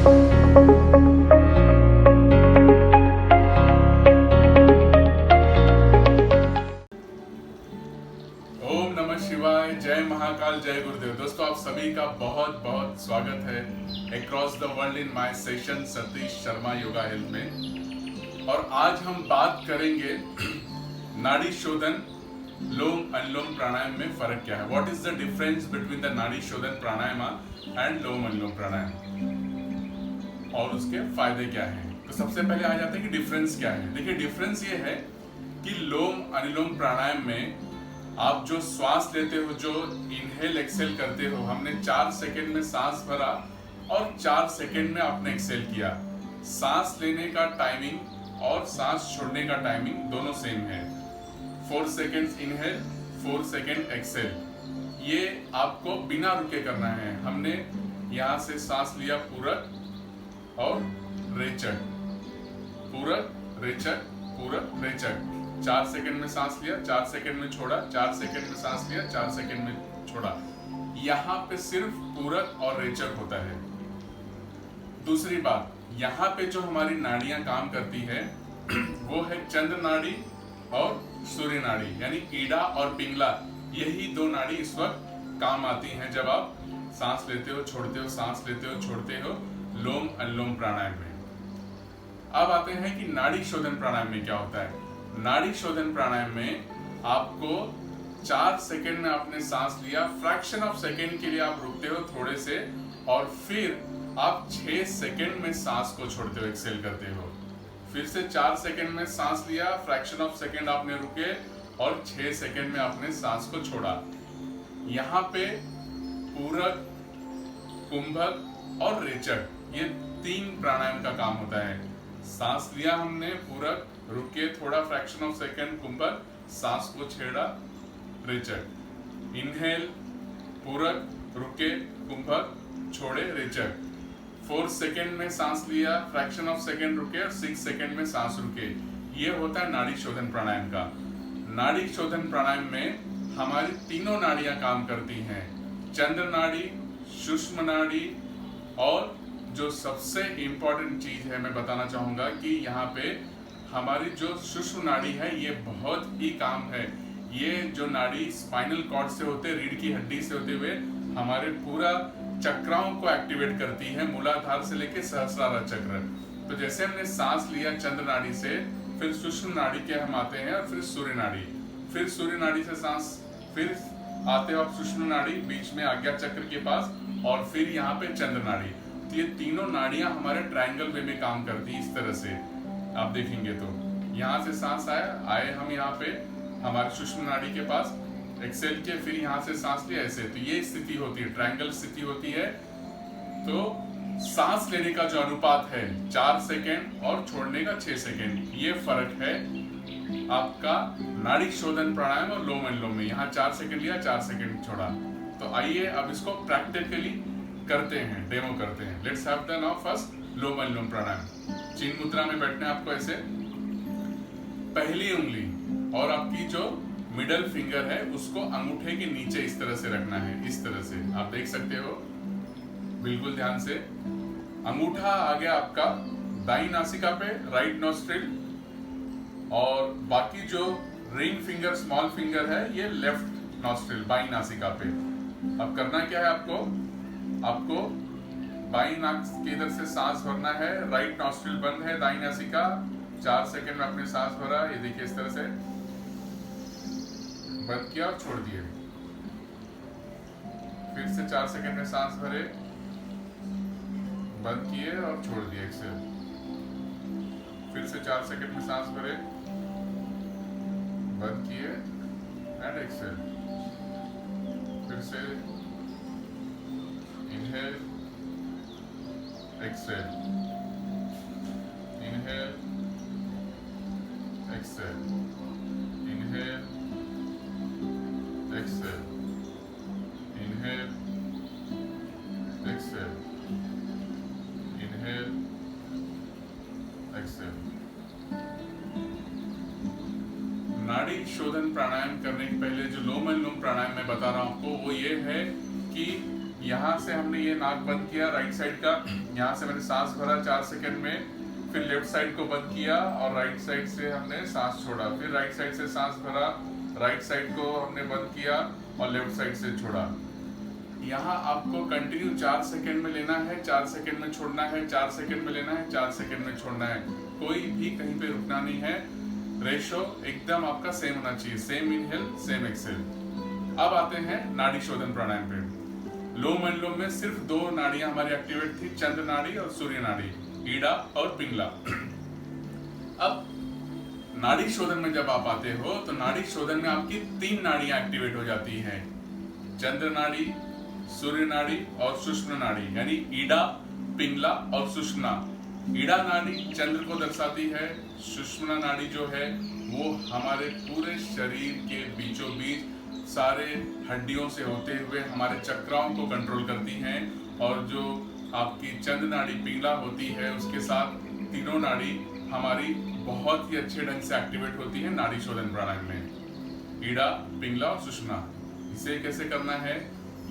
ओम नमः शिवाय, जय महाकाल, जय गुरुदेव। दोस्तों, आप सभी का बहुत बहुत स्वागत है across the world in my session Satish Sharma yoga health में। और आज हम बात करेंगे नाड़ी शोधन, लोम अनुलोम प्राणायाम में फर्क क्या है। What is the difference between the नाड़ी शोधन प्राणायाम एंड लोम अनुलोम प्राणायाम और उसके फायदे क्या हैं। तो सबसे पहले आ जाते हैं कि डिफरेंस क्या है। देखिए, डिफरेंस ये है कि लोम अनुलोम प्राणायाम में आप जो श्वास लेते हो, जो इनहेल एक्सेल करते हो, हमने 4 सेकेंड में सांस भरा और 4 सेकेंड में आपने एक्सेल किया। सांस लेने का टाइमिंग और सांस छोड़ने का टाइमिंग दोनों सेम है। 4 सेकेंड इनहेल, 4 सेकेंड एक्सेल। ये आपको बिना रुके करना है। हमने यहाँ से सांस लिया पूरक और रेचक, पूरक रेचक, पूरक रेचक। 4 सेकेंड में सांस लिया, 4 सेकेंड में छोड़ा, 4 सेकेंड में सांस लिया, 4 सेकेंड में छोड़ा। यहाँ पे सिर्फ पूरक और रेचक होता है। दूसरी बात, यहाँ पे जो हमारी नाड़ियां काम करती है वो है चंद्र नाड़ी और सूर्य नाड़ी, यानी ईडा और पिंगला। यही 2 नाड़ी इस वक्त काम आती हैं जब आप सांस लेते हो, छोड़ते हो, सांस लेते हो, छोड़ते हो लोम अनुलोम प्राणायाम में। अब आते हैं कि नाड़ी शोधन प्राणायाम में क्या होता है। नाड़ी शोधन प्राणायाम में आपको 4 सेकेंड में आपने सांस लिया, फ्रैक्शन ऑफ सेकेंड के लिए आप रुकते हो थोड़े से, और फिर आप 6 सेकेंड में सांस को छोड़ते हो, एक्सेल करते हो। फिर से 4 सेकेंड में सांस लिया, फ्रैक्शन ऑफ सेकेंड आपने रुके और 6 सेकेंड में आपने सांस को छोड़ा। यहाँ पे पूरक, कुंभक और रेचक, ये 3 प्राणायाम का काम होता है। सांस लिया हमने, पूरक, रुके थोड़ा, फ्रैक्शन ऑफ सेकेंड, कुंभक, सांस को छेड़ा, रेचक। इनहेल, पूरक, रुके, कुंभक, छोड़े, रेचक। 4 सेकेंड में सांस लिया, फ्रैक्शन ऑफ सेकेंड रुके और 6 सेकेंड में सांस रुके। ये होता है नाड़ी शोधन प्राणायाम का। नाड़ी शोधन प्राणायाम में हमारी तीनों नाड़ियां काम करती हैं, चंद्र नाड़ी, सूक्ष्म नाड़ी, और जो सबसे इंपॉर्टेंट चीज है मैं बताना चाहूंगा कि यहाँ पे हमारी जो सूक्ष्म नाड़ी है ये बहुत ही काम है। ये जो नाड़ी स्पाइनल कॉर्ड से होते, रीढ़ की हड्डी से होते हुए हमारे पूरा चक्राओं को एक्टिवेट करती है, मूलाधार से लेके सहस्रार चक्र। तो जैसे हमने सांस लिया चंद्र नाड़ी से, फिर सूक्ष्म नाड़ी के हम आते हैं और फिर सूर्य नाड़ी, फिर सूर्य नाड़ी से सांस, फिर आते हो आप सूक्ष्म नाड़ी, बीच में आज्ञा चक्र के पास, और फिर यहाँ पे चंद्र नाड़ी। तो ये तीनों नाड़ियां हमारे ट्रायंगल वे में काम करती है। इस तरह से आप देखेंगे तो यहाँ से सांस आए हम यहाँ पे हमारी सूक्ष्म नाड़ी के पास, एक्सेल के, फिर यहाँ से सांस लिया, ऐसे। तो ये स्थिति होती है, ट्रायंगल स्थिति होती है। तो सांस लेने का जो अनुपात है 4 सेकेंड और छोड़ने का 6 सेकेंड, ये फर्क है आपका नाड़ी शोधन प्राणायाम और लोम अनुलोम में। यहाँ 4 सेकेंड लिया, 4 सेकेंड छोड़ा। तो आइए अब इसको प्रैक्टिकली करते हैं, डेमो करते हैं। Let's have the now first lom अनुलोम प्राणायाम। चिन्ह मुद्रा में बैठना है आपको ऐसे। पहली उंगली और आपकी जो मिडल फिंगर है उसको अंगूठे के नीचे इस तरह से रखना है, इस तरह से आप देख सकते हो, बिल्कुल ध्यान से। अंगूठा आ गया आपका दाईं नासिका पे, राइट नॉस्ट्रिल, और बाकी जो रिंग फिंगर, स्मॉल फिंगर है, ये लेफ्ट नॉस्ट्रिल, बाईं नासिका पे। अब करना क्या है आपको बाईं नाक के इधर से सांस भरना है, राइट नॉस्ट्रिल बंद है, दाईं नासिका। 4 सेकेंड में आपने सांस भरा, ये देखिए इस तरह से बंद किया और छोड़ दिए। फिर से 4 सेकेंड में सांस भरे, बंद किए और छोड़ दिए, एक्सेल। फिर से 4 सेकेंड में सांस भरे, बंद किए एंड एक्सेल। फिर से inhale, exhale, inhale, exhale, inhale, exhale, inhale, exhale, inhale, exhale. Nadi शोधन प्राणायाम करने के पहले जो लोम अनुलोम प्राणायाम मैं बता रहा हूं आपको, वो ये है कि यहाँ से हमने ये नाक बंद किया राइट साइड का, यहाँ से मैंने सांस भरा 4 सेकंड में, फिर लेफ्ट साइड को बंद किया और राइट साइड से हमने सांस छोड़ा, फिर राइट साइड से सांस भरा, राइट साइड को हमने बंद किया और लेफ्ट साइड से छोड़ा। यहाँ आपको कंटिन्यू 4 सेकंड में लेना है, 4 सेकंड में छोड़ना है, 4 सेकंड में लेना है, 4 सेकंड में छोड़ना है, कोई भी कहीं पे रुकना नहीं है। रेशो एकदम आपका सेम होना चाहिए, सेम इनहेल सेम एक्सेल। अब आते हैं नाड़ी शोधन प्राणायाम पे। लोम अनुलोम में सिर्फ 2 नाड़ियां हमारी एक्टिवेट थी, चंद्र नाड़ी और सूर्य नाड़ी, ईड़ा और पिंगला। अब नाड़ी शोधन में जब आप आते हो तो नाड़ी शोधन में आपकी 3 नाड़ियां एक्टिवेट हो जाती हैं, चंद्र नाड़ी, सूर्य नाड़ी और सुषुम्ना नाड़ी, यानी ईड़ा, पिंगला और सुषुम्ना। ईड़ा नाड़ी चंद्र को दर्शाती है, सुषुम्ना नाड़ी जो है वो हमारे पूरे शरीर के बीचों बीच सारे हड्डियों से होते हुए हमारे चक्राओं को कंट्रोल करती हैं, और जो आपकी चंद्र नाड़ी पिंगला होती है उसके साथ तीनों नाड़ी हमारी बहुत ही अच्छे ढंग से एक्टिवेट होती है नाड़ी शोधन प्राणायाम में, ईड़ा, पिंगला और सुषुम्ना। इसे कैसे करना है,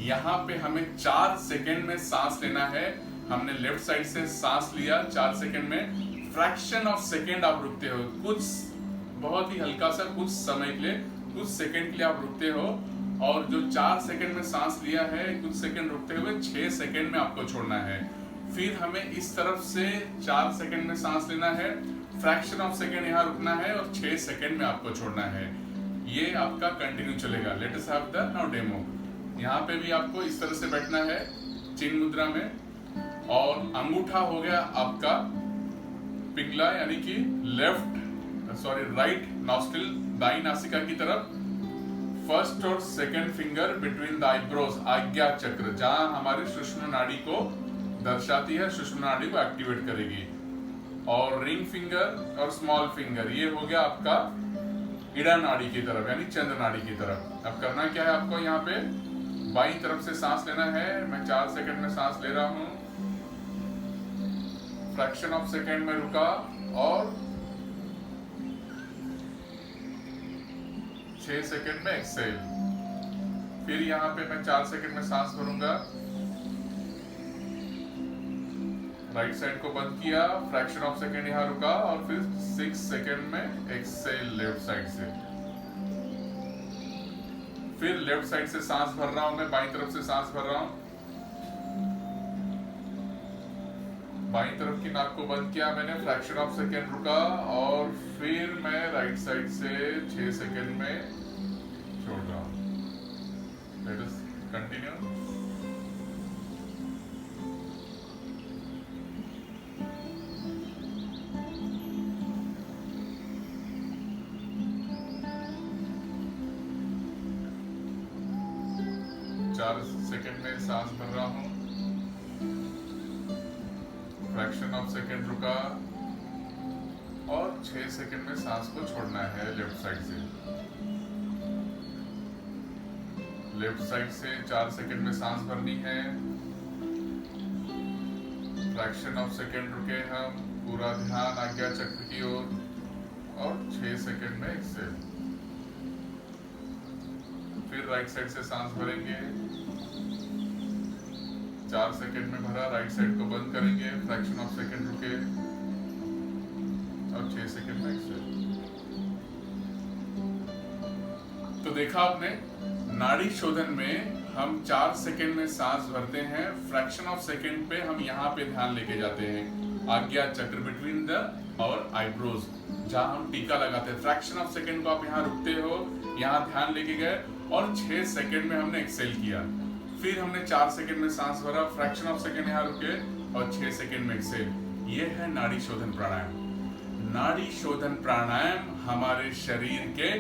यहाँ पे हमें 4 सेकंड में सांस लेना है। हमने लेफ्ट साइड से सांस लिया 4 सेकंड में, फ्रैक्शन ऑफ सेकंड आप रुकते हो, कुछ बहुत ही हल्का सा कुछ समय के लिए, कुछ सेकंड के लिए आप रुकते हो, और जो 4 सेकंड में सांस लिया है कुछ सेकंड रुकते हुए 6 सेकंड में आपको छोड़ना है। फिर हमें इस तरफ से 4 सेकंड में सांस लेना है, फ्रैक्शन ऑफ सेकंड यहाँ रुकना है और 6 सेकंड में आपको छोड़ना है। ये आपका कंटिन्यू चलेगा। Let us have the now demo. यहाँ पे भी आपको इस तरह से बैठना है चिन्ह मुद्रा में, और अंगूठा हो गया आपका पिंगला यानी कि राइट नॉस्ट्रिल, दाई नासिका की तरफ, फर्स्ट और second finger between the eyebrows, आज्ञा चक्र, जहां हमारी सुषुम्ना नाड़ी को दर्शाती है, सुषुम्ना नाड़ी को एक्टिवेट करेगी, और रिंग फिंगर और स्मॉल फिंगर ये हो गया आपका ईड़ा नाड़ी की तरफ यानी चंद्र नाड़ी की तरफ। अब करना क्या है आपको, यहाँ पे बाईं तरफ से सांस लेना है। मैं 4 सेकंड में सांस ले रहा हूँ, फ्रैक्शन ऑफ सेकंड में रुका और 6 सेकंड में एक्सेल। फिर यहाँ पे मैं 4 सेकंड में सांस भरूंगा, राइट साइड को बंद किया, फ्रैक्शन ऑफ सेकंड यहाँ रुका और फिर 6 सेकंड में एक्सेल लेफ्ट साइड से। फिर लेफ्ट साइड से सांस भर रहा हूं, मैं बाईं तरफ से सांस भर रहा हूं, बाईं तरफ की नाक को बंद किया मैंने, फ्रैक्शन ऑफ सेकंड रुका और फिर मैं राइट साइड से 6 सेकंड में छोड़ रहा हूं। Let us continue. चार सेकंड में सांस भर रहा हूं, फ्रैक्शन ऑफ सेकंड रुका और 6 सेकंड में सांस को छोड़ना है लेफ्ट साइड से। लेफ्ट साइड से 4 सेकंड में सांस भरनी है, फ्रैक्शन ऑफ सेकंड रुके हम, पूरा ध्यान आज्ञा चक्र की ओर और 6 सेकंड में एक्सेल। फिर राइट साइड से सांस भरेंगे, 4 सेकंड में भरा, राइट साइड को बंद करेंगे, फ्रैक्शन ऑफ सेकंड रुके और 6 सेकंड में एक्सेल। तो देखा आपने, नाड़ी शोधन में हम 4 सेकंड में सांस भरते हैं, फ्रैक्शन ऑफ सेकंड पे हम यहाँ पे ध्यान लेके जाते हैं, आज्ञा चक्र बिटवीन द और आईब्रोज, जहां हम टीका लगाते हैं। फ्रैक्शन ऑफ सेकंड को आप यहाँ रुकते हो, यहाँ ध्यान लेके गए और 6 सेकंड में हमने एक्सेल किया। फिर हमने 4 सेकंड में सांस भरा, फ्रैक्शन ऑफ सेकंड यहाँ रुके और 6 सेकंड में एक्सेल। ये है नाड़ी शोधन प्राणायाम। नाड़ी शोधन प्राणायाम हमारे शरीर के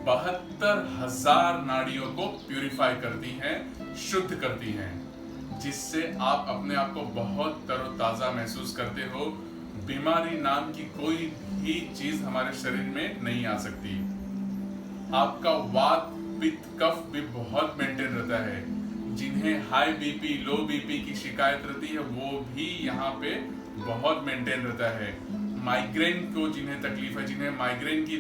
72,000 नाड़ियों को प्यूरिफाई करती हैं, शुद्ध करती हैं, जिससे आप अपने आप को बहुत तरोताजा महसूस करते हो। बीमारी नाम की कोई भी चीज हमारे शरीर में नहीं आ सकती। आपका वात, पित्त, कफ भी बहुत मेंटेन रहता है। जिन्हें हाई बीपी, लो बीपी की शिकायत रहती है वो भी यहाँ पे बहुत मेंटेन रहता है। माइग्रेन को जिन्हें तकलीफ है, जिन्हें माइग्रेन की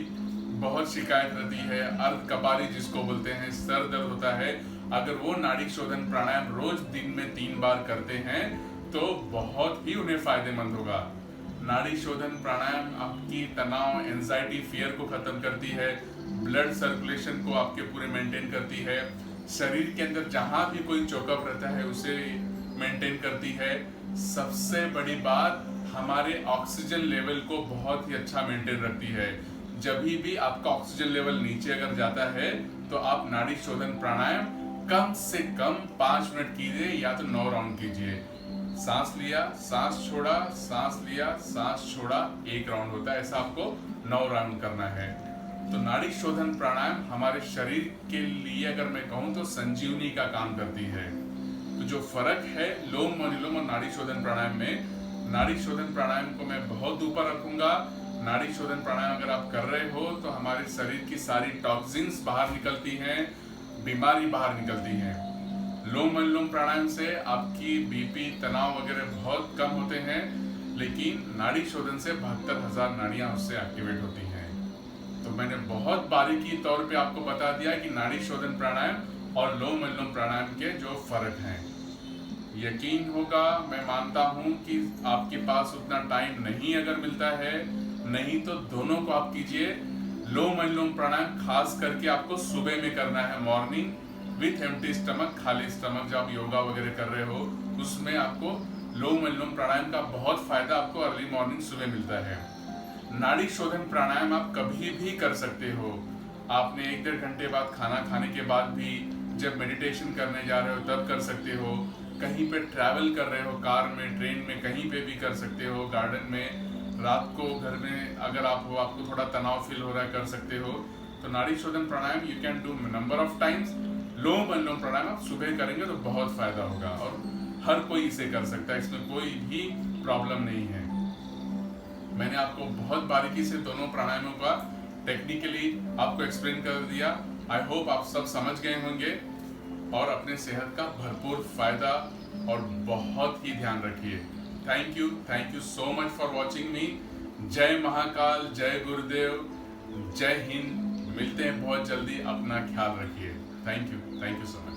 बहुत शिकायत रहती है, अर्ध कपाली जिसको बोलते हैं, सर दर्द होता है, अगर वो नाड़ी शोधन प्राणायाम रोज दिन में 3 बार करते हैं तो बहुत ही उन्हें फायदेमंद होगा। नाड़ी शोधन प्राणायाम आपकी तनाव, एंजाइटी, फियर को खत्म करती है, ब्लड सर्कुलेशन को आपके पूरे मेंटेन करती है, शरीर के अंदर जहां भी कोई चोकअप रहता है उसे मेंटेन करती है। सबसे बड़ी बात, हमारे ऑक्सीजन लेवल को बहुत ही अच्छा मेंटेन रखती है। जब भी आपका ऑक्सीजन लेवल नीचे अगर जाता है तो आप नाड़ी शोधन प्राणायाम कम से कम 5 मिनट कीजिए या तो 9 राउंड कीजिए। सांस लिया, सांस छोड़ा, सांस लिया, सांस छोड़ा, 1 राउंड होता है, ऐसा आपको 9 राउंड करना है। तो नाड़ी शोधन प्राणायाम हमारे शरीर के लिए अगर मैं कहूँ तो संजीवनी का काम करती है। तो जो फर्क है लोम अनुलोम और नाड़ी शोधन प्राणायाम में, नाड़ी शोधन प्राणायाम को मैं बहुत ऊपर रखूंगा। नाड़ी शोधन प्राणायाम अगर आप कर रहे हो तो हमारे शरीर की सारी टॉक्सिन्स बाहर निकलती हैं, बीमारी बाहर निकलती हैं। लोम अनुलोम प्राणायाम से आपकी बीपी, तनाव वगैरह बहुत कम होते हैं, लेकिन नाड़ी शोधन से 72,000 नाड़ियां उससे एक्टिवेट होती हैं। तो मैंने बहुत बारीकी तौर पे आपको बता दिया कि नाड़ी शोधन प्राणायाम और लोम अनुलोम प्राणायाम के जो फर्क हैं। यकीन होगा, मैं मानता हूं कि आपके पास उतना टाइम नहीं अगर मिलता है, नहीं तो दोनों को आप कीजिए। लोम अनुलोम प्राणायाम खास करके आपको सुबह में करना है, मॉर्निंग विथ एम्प्टी स्टमक, खाली स्टमक जब आप योगा वगैरह कर रहे हो उसमें आपको लोम अनुलोम प्राणायाम का बहुत फायदा आपको अर्ली मॉर्निंग सुबह मिलता है। नाड़ी शोधन प्राणायाम आप कभी भी कर सकते हो। आपने 1-1.5 घंटे बाद खाना खाने के बाद भी, जब मेडिटेशन करने जा रहे हो तब कर सकते हो, कहीं पे ट्रैवल कर रहे हो, कार में, ट्रेन में, कहीं पे भी कर सकते हो, गार्डन में, रात को घर में अगर आप हो, आपको थोड़ा तनाव फील हो रहा है, कर सकते हो। तो नाड़ी शोधन pranayam you can do number of times. लोम अनुलोम प्राणायाम आप सुबह करेंगे तो बहुत फायदा होगा और हर कोई इसे कर सकता है, इसमें कोई भी प्रॉब्लम नहीं है। मैंने आपको बहुत बारीकी से दोनों प्राणायामों का टेक्निकली आपको एक्सप्लेन कर दिया। आई होप आप सब समझ गए होंगे और अपने सेहत का भरपूर फायदा और बहुत ही ध्यान रखिए। Thank you so much for watching मी। जय महाकाल, जय गुरुदेव, जय हिंद। मिलते हैं बहुत जल्दी, अपना ख्याल रखिए। Thank you so much.